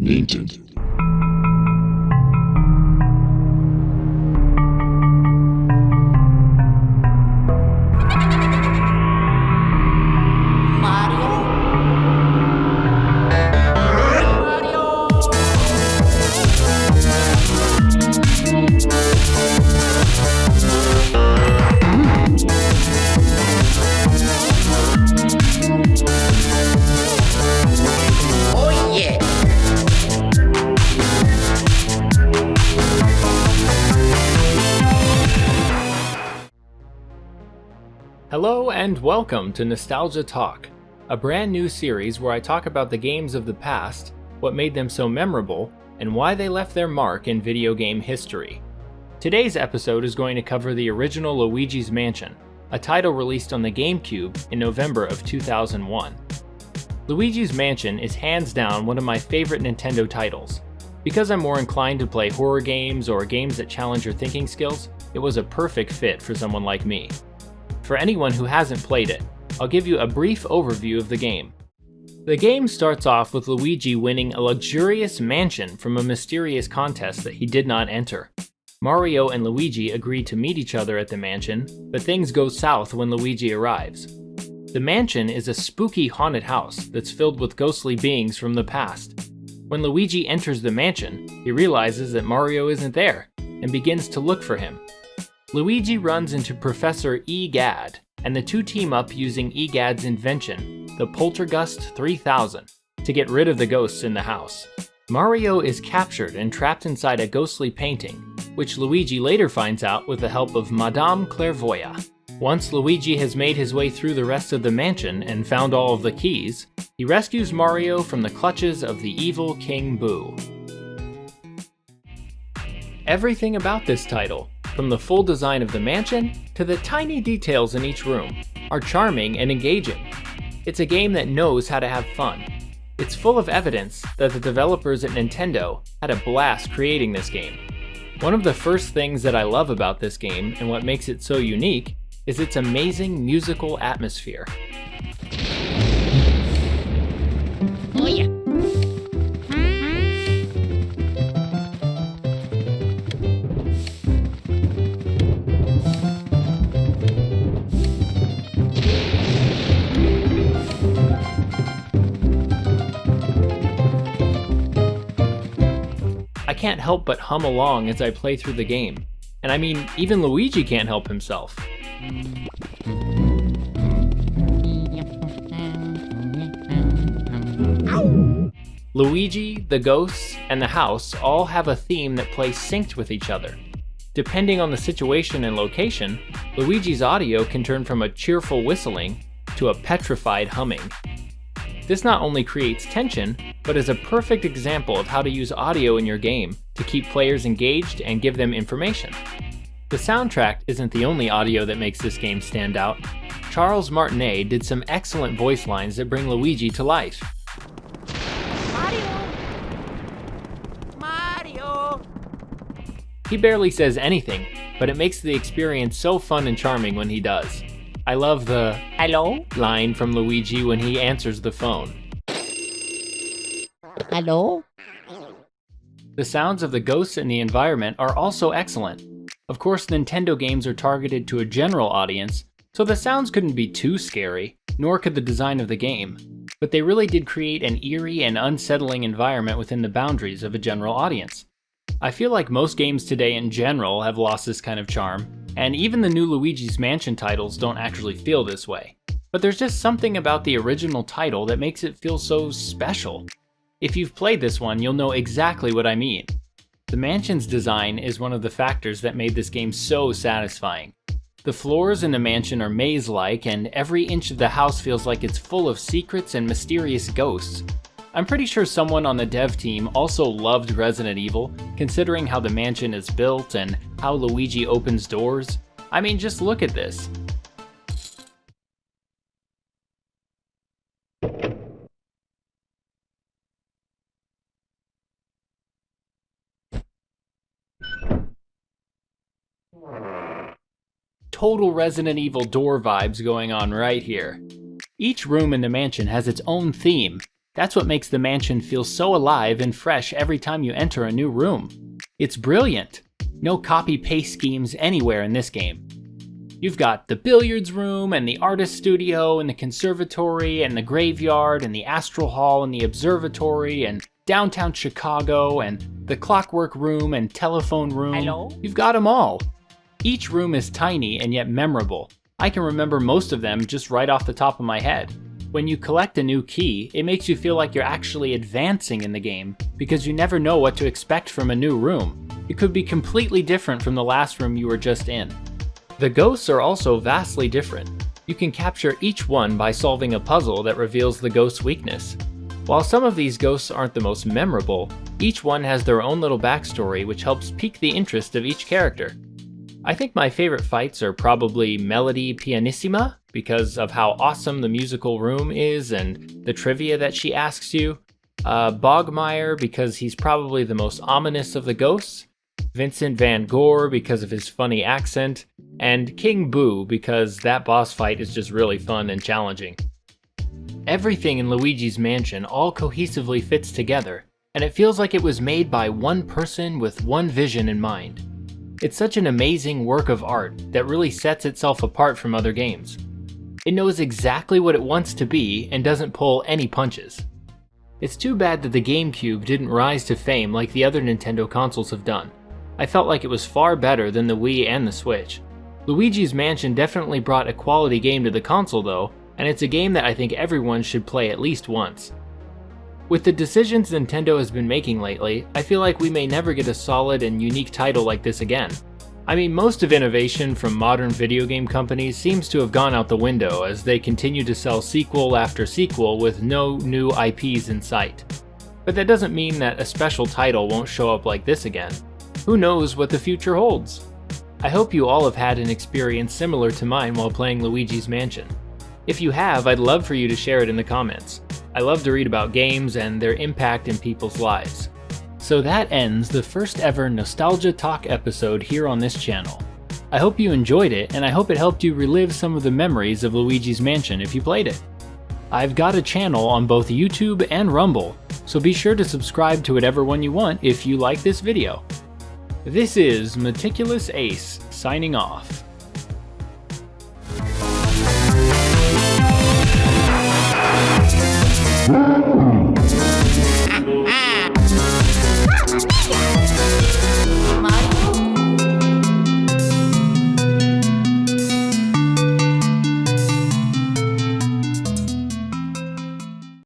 Needed. Hello and welcome to Nostalgia Talk, a brand new series where I talk about the games of the past, what made them so memorable, and why they left their mark in video game history. Today's episode is going to cover the original Luigi's Mansion, a title released on the GameCube in November of 2001. Luigi's Mansion is hands down one of my favorite Nintendo titles. Because I'm more inclined to play horror games or games that challenge your thinking skills, it was a perfect fit for someone like me. For anyone who hasn't played it, I'll give you a brief overview of the game. The game starts off with Luigi winning a luxurious mansion from a mysterious contest that he did not enter. Mario and Luigi agree to meet each other at the mansion, but things go south when Luigi arrives. The mansion is a spooky haunted house that's filled with ghostly beings from the past. When Luigi enters the mansion, he realizes that Mario isn't there, and begins to look for him. Luigi runs into Professor Egad, and the two team up using Egad's invention, the Poltergust 3000, to get rid of the ghosts in the house. Mario is captured and trapped inside a ghostly painting, which Luigi later finds out with the help of Madame Clairvoyant. Once Luigi has made his way through the rest of the mansion and found all of the keys, he rescues Mario from the clutches of the evil King Boo. Everything about this title, from the full design of the mansion to the tiny details in each room, are charming and engaging. It's a game that knows how to have fun. It's full of evidence that the developers at Nintendo had a blast creating this game. One of the first things that I love about this game and what makes it so unique is its amazing musical atmosphere. Oh yeah. I can't help but hum along as I play through the game. And I mean, even Luigi can't help himself. Luigi, the ghosts, and the house all have a theme that plays synced with each other. Depending on the situation and location, Luigi's audio can turn from a cheerful whistling to a petrified humming. This not only creates tension, but is a perfect example of how to use audio in your game to keep players engaged and give them information. The soundtrack isn't the only audio that makes this game stand out. Charles Martinet did some excellent voice lines that bring Luigi to life. Mario! He barely says anything, but it makes the experience so fun and charming when he does. I love the "hello" line from Luigi when he answers the phone. Hello? The sounds of the ghosts and the environment are also excellent. Of course, Nintendo games are targeted to a general audience, so the sounds couldn't be too scary, nor could the design of the game. But they really did create an eerie and unsettling environment within the boundaries of a general audience. I feel like most games today in general have lost this kind of charm, and even the new Luigi's Mansion titles don't actually feel this way. But there's just something about the original title that makes it feel so special. If you've played this one, you'll know exactly what I mean. The mansion's design is one of the factors that made this game so satisfying. The floors in the mansion are maze-like, and every inch of the house feels like it's full of secrets and mysterious ghosts. I'm pretty sure someone on the dev team also loved Resident Evil, considering how the mansion is built and how Luigi opens doors. I mean, just look at this. Total Resident Evil door vibes going on right here. Each room in the mansion has its own theme, That's what makes the mansion feel so alive and fresh every time you enter a new room. It's brilliant. No copy-paste schemes anywhere in this game. You've got the billiards room, and the artist studio, and the conservatory, and the graveyard, and the astral hall, and the observatory, and downtown Chicago, and the clockwork room, and telephone room. Hello? You've got them all. Each room is tiny and yet memorable. I can remember most of them just right off the top of my head. When you collect a new key, it makes you feel like you're actually advancing in the game, because you never know what to expect from a new room. It could be completely different from the last room you were just in. The ghosts are also vastly different. You can capture each one by solving a puzzle that reveals the ghost's weakness. While some of these ghosts aren't the most memorable, each one has their own little backstory which helps pique the interest of each character. I think my favorite fights are probably Melody Pianissima, because of how awesome the musical room is and the trivia that she asks you. Bogmire, because he's probably the most ominous of the ghosts. Vincent Van Gogh, because of his funny accent. And King Boo, because that boss fight is just really fun and challenging. Everything in Luigi's Mansion all cohesively fits together, and it feels like it was made by one person with one vision in mind. It's such an amazing work of art that really sets itself apart from other games. It knows exactly what it wants to be and doesn't pull any punches. It's too bad that the GameCube didn't rise to fame like the other Nintendo consoles have done. I felt like it was far better than the Wii and the Switch. Luigi's Mansion definitely brought a quality game to the console though, and it's a game that I think everyone should play at least once. With the decisions Nintendo has been making lately, I feel like we may never get a solid and unique title like this again. I mean, most of innovation from modern video game companies seems to have gone out the window as they continue to sell sequel after sequel with no new IPs in sight. But that doesn't mean that a special title won't show up like this again. Who knows what the future holds? I hope you all have had an experience similar to mine while playing Luigi's Mansion. If you have, I'd love for you to share it in the comments. I love to read about games and their impact in people's lives. So that ends the first ever Nostalgia Talk episode here on this channel. I hope you enjoyed it, and I hope it helped you relive some of the memories of Luigi's Mansion if you played it. I've got a channel on both YouTube and Rumble, so be sure to subscribe to whatever one you want if you like this video. This is Meticulous Ace signing off.